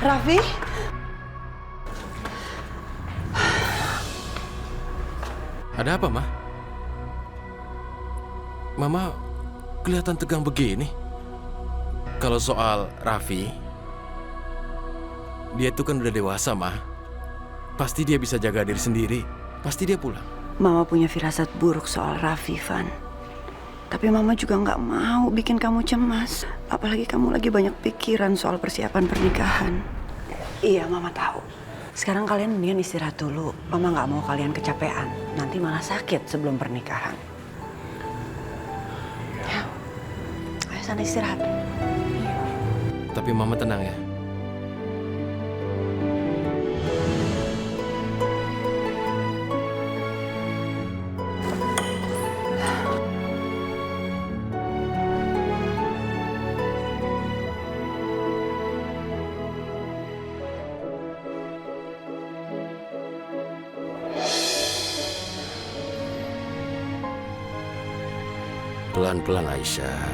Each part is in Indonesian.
Raffi? Ada apa, Ma? Mama kelihatan tegang begini. Kalau soal Raffi, dia itu kan udah dewasa, Ma. Pasti dia bisa jaga diri sendiri. Pasti dia pulang. Mama punya firasat buruk soal Raffi, Van. Tapi Mama juga nggak mau bikin kamu cemas. Apalagi kamu lagi banyak pikiran soal persiapan pernikahan. Iya, Mama tahu. Sekarang kalian mendingan istirahat dulu. Mama nggak mau kalian kecapean. Nanti malah sakit sebelum pernikahan. Ya, ayo sana istirahat. Tapi Mama tenang ya. Pelan-pelan Aisyah.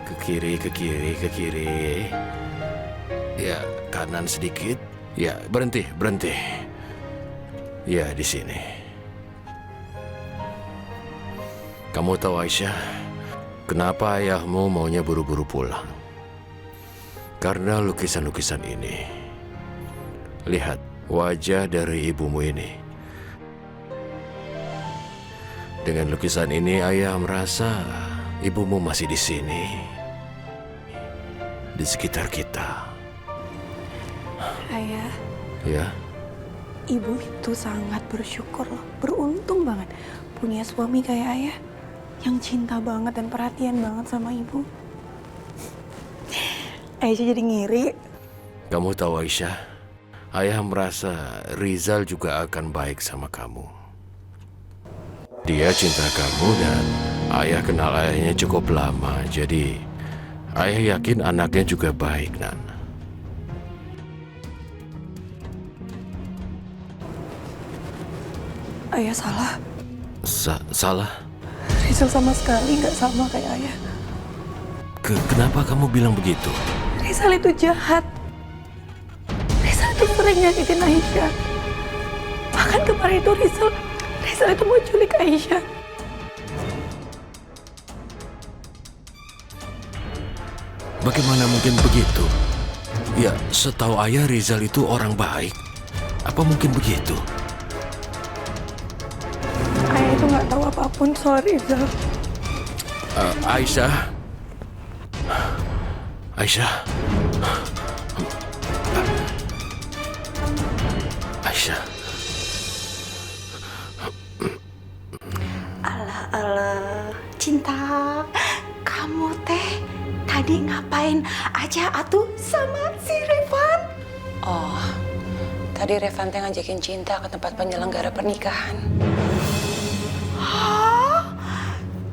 Ke kiri, ke kiri, ke kiri. Ya, kanan sedikit. Ya, berhenti, berhenti. Ya, di sini. Kamu tahu Aisyah, kenapa ayahmu maunya buru-buru pulang? Karena lukisan-lukisan ini. Lihat wajah dari ibumu ini. Dengan lukisan ini, ayah merasa ibumu masih di sini, di sekitar kita. Ayah, Ya, ibu itu sangat bersyukur loh, beruntung banget punya suami kayak ayah yang cinta banget dan perhatian banget sama ibu. Aisyah jadi ngiri. kamu tahu Aisyah, ayah merasa Rizal juga akan baik sama kamu. Dia cinta kamu dan ayah kenal ayahnya cukup lama, jadi ayah yakin anaknya juga baik, Nan. Ayah salah. Salah? Rizal sama sekali nggak sama kayak ayah. Kenapa kamu bilang begitu? Rizal itu jahat. Rizal itu sering nyakitin Aisyah. Bahkan kemarin itu Rizal itu mau culik Aisyah. Bagaimana mungkin begitu? Ya, setahu ayah Rizal itu orang baik. Apa mungkin begitu? Ayah itu nggak tahu apapun soal Rizal. Aisyah. Aisyah. Aisyah. Alah, cinta, kamu teh tadi ngapain aja atuh sama si Revan? Oh, tadi Revan teh ngajakin Cinta ke tempat penyelenggara pernikahan. Hah?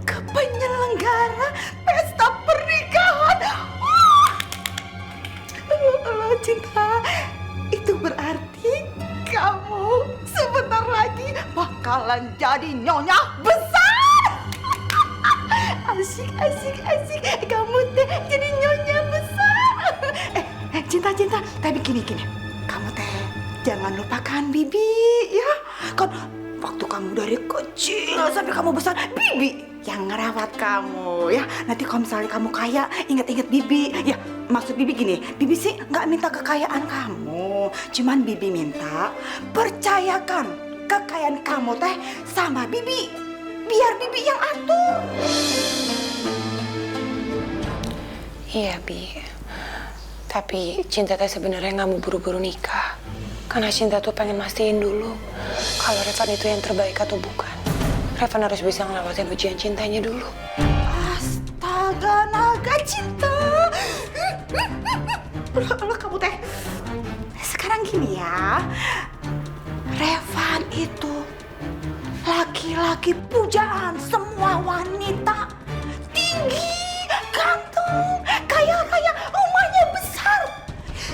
Ke penyelenggara pesta pernikahan? Wah! Alah, cinta, itu berarti kamu sebentar lagi bakalan jadi nyonya besar. Asik, asik, asik. Kamu teh jadi nyonya besar. Cinta, tapi gini. Kamu teh jangan lupakan Bibi ya. Kan waktu kamu dari kecil sampai kamu besar, Bibi yang ngerawat kamu ya. Nanti kalau misalnya kamu kaya, ingat-ingat Bibi. Ya, maksud Bibi gini, Bibi sih nggak minta kekayaan kamu. Cuman Bibi minta percayakan kekayaan kamu teh sama Bibi. Biar Bibi yang atur. Iya, Bi. Tapi Cinta teh sebenarnya nggak mau buru-buru nikah. Karena Cinta tuh pengen mastiin dulu kalau Revan itu yang terbaik atau bukan. Revan harus bisa ngelewatin ujian cintanya dulu. Astaga, naga cinta. Alah, kamu teh. Sekarang gini ya. Revan itu laki-laki pujaan semua wanita. Tinggi, ganteng, kaya raya, rumahnya besar.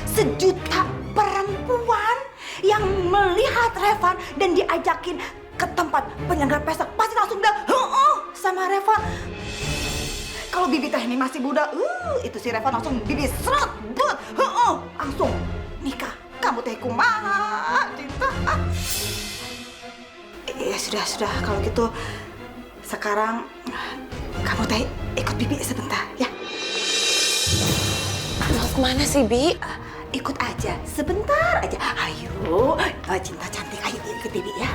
Sejuta perempuan yang melihat Revan dan diajakin ke tempat penyelenggara pesta pasti langsung bilang sama Revan. Kalau Bibi teh ini masih muda, itu si Revan langsung Bibi seret, langsung sudah kalau gitu sekarang kamu teh ikut bibi sebentar ya. Mau kemana sih, Bi? Ikut aja, sebentar aja. Ayo, Cinta cantik, ayo ikut bibi ya.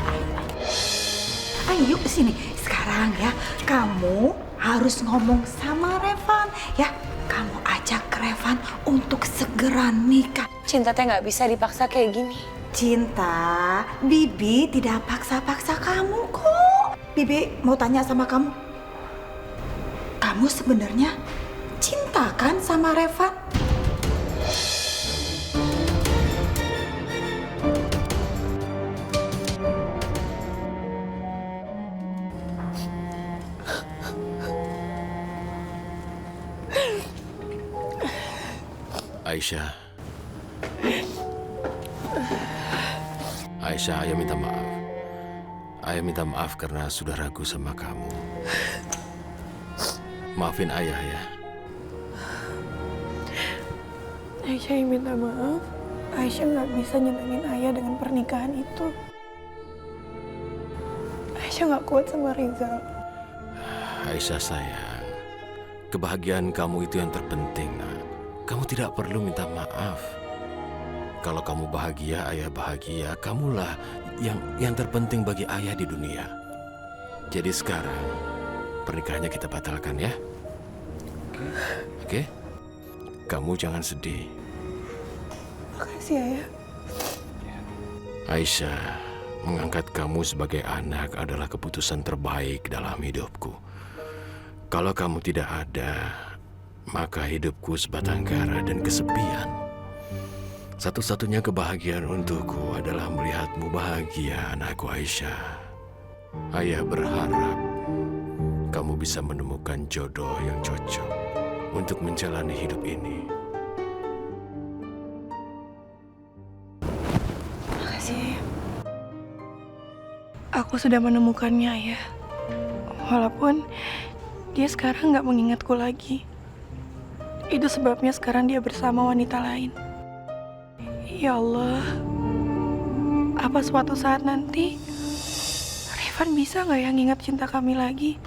Ayo sini. Sekarang ya, kamu harus ngomong sama Revan ya. Kamu ajak Revan untuk segera nikah. Cinta teh nggak bisa dipaksa kayak gini. Cinta, Bibi tidak paksa-paksa kamu kok. Bibi mau tanya sama kamu. Kamu sebenarnya cinta kan sama Revan? Aisyah. Aisyah, Ayah minta maaf. Ayah minta maaf karena sudah ragu sama kamu. Maafin Ayah ya. Aisyah yang minta maaf. Aisyah nggak bisa nyenengin Ayah dengan pernikahan itu. Aisyah nggak kuat sama Rizal. Aisyah sayang, kebahagiaan kamu itu yang terpenting, nak. Kamu tidak perlu minta maaf. Kalau kamu bahagia, Ayah bahagia. Kamulah yang terpenting bagi Ayah di dunia. Jadi sekarang pernikahannya kita batalkan ya. Oke? Kamu jangan sedih. Makasih Ayah. Aisyah, mengangkat kamu sebagai anak adalah keputusan terbaik dalam hidupku. Kalau kamu tidak ada, maka hidupku sebatang kara dan kesepian. Satu-satunya kebahagiaan untukku adalah melihatmu bahagia, anakku Aisyah. Ayah berharap kamu bisa menemukan jodoh yang cocok untuk menjalani hidup ini. Makasih Ayah. Aku sudah menemukannya Ayah. Walaupun dia sekarang nggak mengingatku lagi. Itu sebabnya sekarang dia bersama wanita lain. Ya Allah, apa suatu saat nanti Revan bisa nggak ya ngingat cinta kami lagi?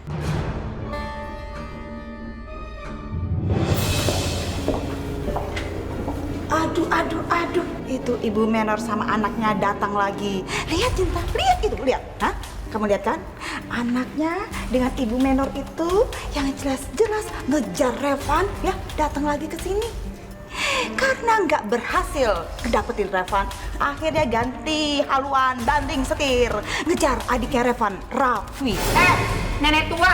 Aduh. Itu Ibu Menor sama anaknya datang lagi. Lihat Cinta, lihat itu, lihat. Hah? Kamu lihat kan? Anaknya dengan Ibu Menor itu yang jelas-jelas ngejar Revan ya, datang lagi ke sini. Karena nggak berhasil dapetin Revan, akhirnya ganti haluan, banding setir, ngejar adiknya Revan, Raffi. Nenek tua,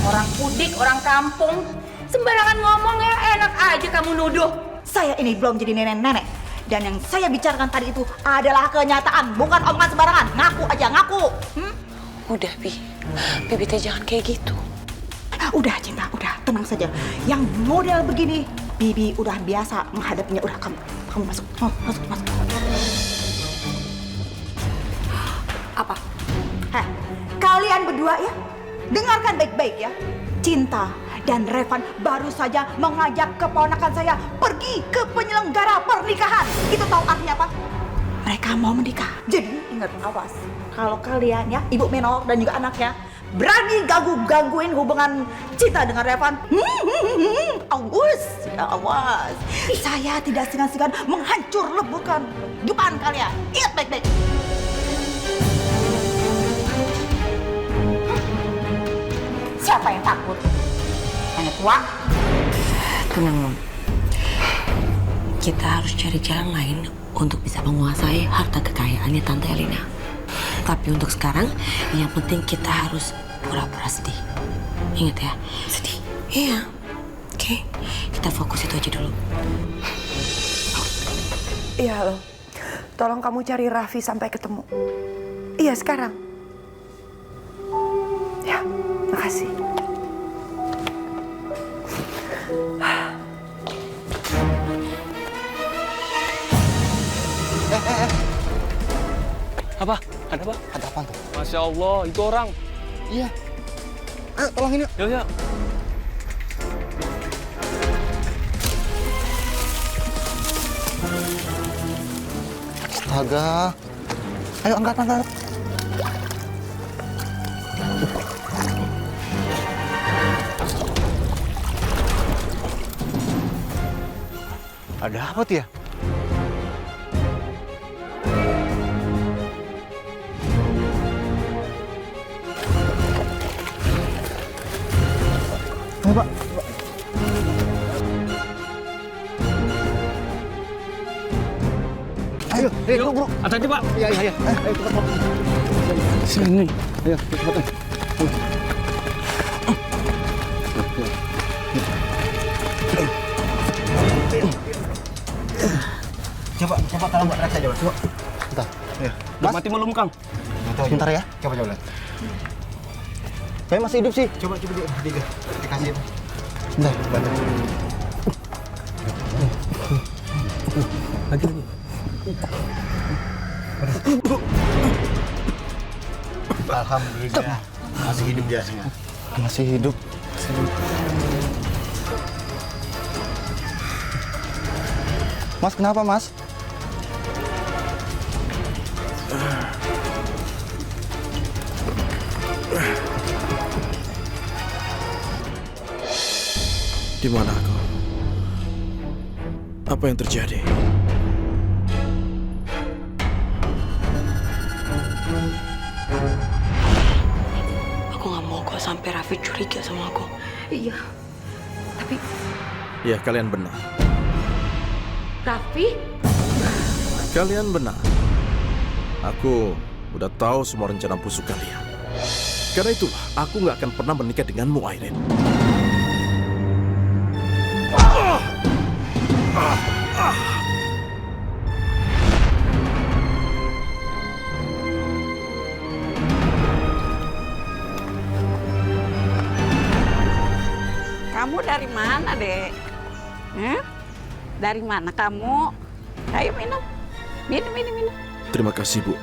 orang pudik, orang kampung, sembarangan ngomong ya, enak aja kamu nuduh. Saya ini belum jadi nenek-nenek. Dan yang saya bicarakan tadi itu adalah kenyataan, bukan omongan sembarangan. Ngaku aja, ngaku. Udah, Bibi teh jangan kayak gitu. Udah Cinta, udah tenang saja. Yang model begini, Bibi udah biasa menghadapinya. Udah kamu masuk, masuk. Apa? Kalian berdua ya, dengarkan baik-baik ya. Cinta dan Revan baru saja mengajak keponakan saya pergi ke penyelenggara pernikahan. Itu tahu artinya apa? Mereka mau menikah. Jadi ingat, awas. Kalau kalian ya, Ibu Menor dan juga anaknya berani gangguin hubungan Cinta dengan Revan, awas, ya awas. Saya tidak segan-segan menghancur leburkan kehidupan kalian. Ingat baik-baik. Siapa yang takut? Nenek tua? Tenang, Nom. Kita harus cari jalan lain untuk bisa menguasai harta kekayaannya Tante Elina. Tapi untuk sekarang, yang penting kita harus pura-pura sedih. Ingat ya? Sedih? Iya. Oke, kita fokus itu aja dulu. Iya, halo. Tolong kamu cari Raffi sampai ketemu. Iya, sekarang. Ya, makasih. Apa? Ada apa? Ada apa tuh? Masya Allah, itu orang. Iya. Ayo tolongin yuk. Yuk. Astaga. Ayo angkat. Ada apa Tia? Ayo Pak. Ayo, buru. Hati-hati, Pak. Iya. Ayo cepat Pak. Sini. Ayo, cepetan. Coba tolong buat saja, Mas. Coba. Bentar. Ya. Udah mati belum, Kang? Bentar ya. Coba lihat. Saya masih hidup sih. Coba dikasih. Bentar, bantu. Lagi. Alhamdulillah. Masih hidup dia. Masih hidup. Mas, kenapa, Mas? Di mana aku? Apa yang terjadi? Aku nggak mau kok sampai Raffi curiga sama aku. Iya. Tapi Ya, kalian benar. Raffi, Kalian benar. Aku udah tahu semua rencana busuk kalian. Karena itulah, aku nggak akan pernah menikah denganmu, Airin. Kamu dari mana, Dek? Dari mana kamu? Ayo minum. Minum. Terima kasih, Bu.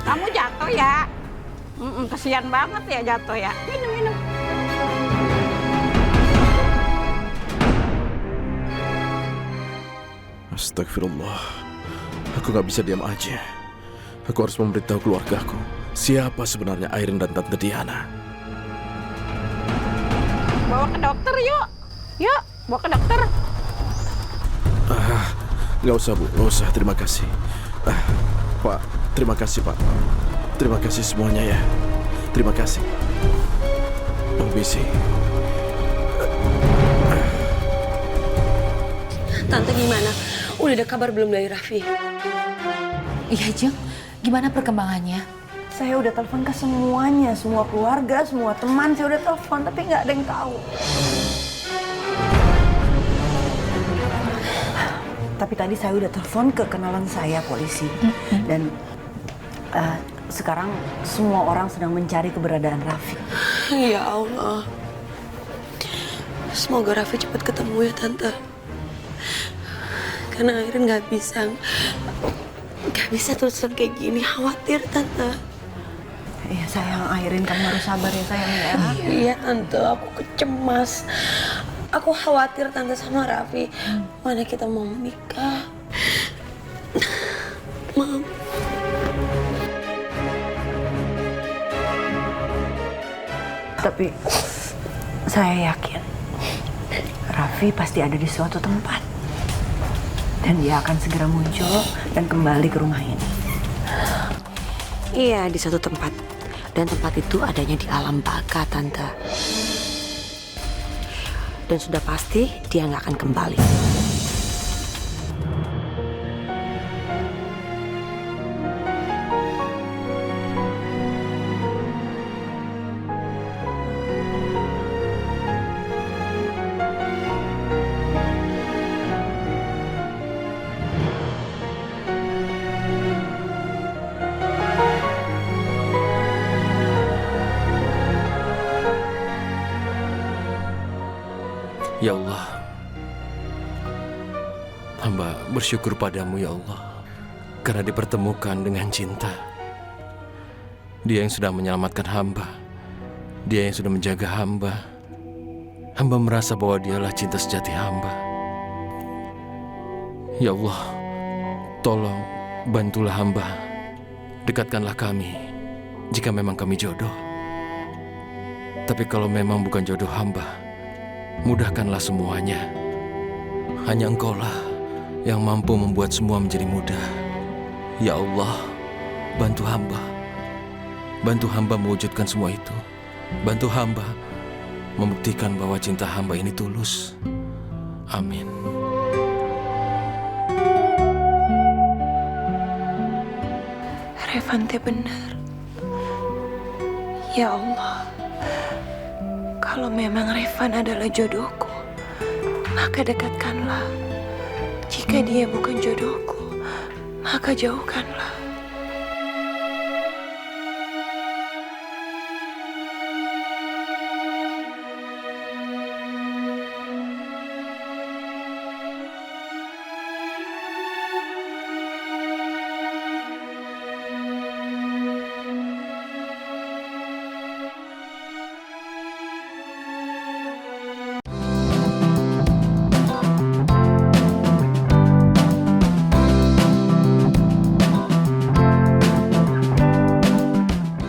Kamu jatuh ya? Kasihan banget ya jatuh ya. Minum. Astagfirullah. Aku nggak bisa diam aja. Aku harus memberitahu keluargaku siapa sebenarnya Airin dan Tante Diana. Bawa ke dokter yuk. Yuk, bawa ke dokter. Nggak usah, Bu. Nggak usah. Terima kasih. Pak, terima kasih, Pak. Terima kasih semuanya ya. Terima kasih. Permisi. Tante gimana? Udah ada kabar belum dari Raffi? iya Jeng, gimana perkembangannya? Saya udah telepon ke semuanya, semua keluarga, semua teman, saya udah telepon, tapi nggak ada yang tahu. Tapi tadi saya udah telepon ke kenalan saya, polisi. Dan sekarang semua orang sedang mencari keberadaan Raffi. Ya Allah. Semoga Raffi cepat ketemu ya, Tante. Karena Airin nggak bisa terus kayak gini. Khawatir, Tante. Iya sayang, Airin kamu harus sabar ya sayang ya. Iya, Tante. Aku kecemas. Aku khawatir, Tante, sama Raffi. Mana kita mau menikah? Mam. Tapi saya yakin Raffi pasti ada di suatu tempat. Dan dia akan segera muncul dan kembali ke rumah ini. Iya, di satu tempat. Dan tempat itu adanya di alam baka, Tante. Dan sudah pasti dia nggak akan kembali. Ya Allah, hamba bersyukur padamu ya Allah, karena dipertemukan dengan cinta. Dia yang sudah menyelamatkan hamba, dia yang sudah menjaga hamba. Hamba merasa bahwa dialah cinta sejati hamba. Ya Allah, tolong bantulah hamba, dekatkanlah kami jika memang kami jodoh. Tapi kalau memang bukan jodoh hamba, mudahkanlah semuanya. Hanya Engkaulah yang mampu membuat semua menjadi mudah. Ya Allah, bantu hamba. Bantu hamba mewujudkan semua itu. Bantu hamba membuktikan bahwa cinta hamba ini tulus. Amin. Revante benar. Ya Allah, kalau memang Revan adalah jodohku, maka dekatkanlah. Jika dia bukan jodohku, maka jauhkanlah.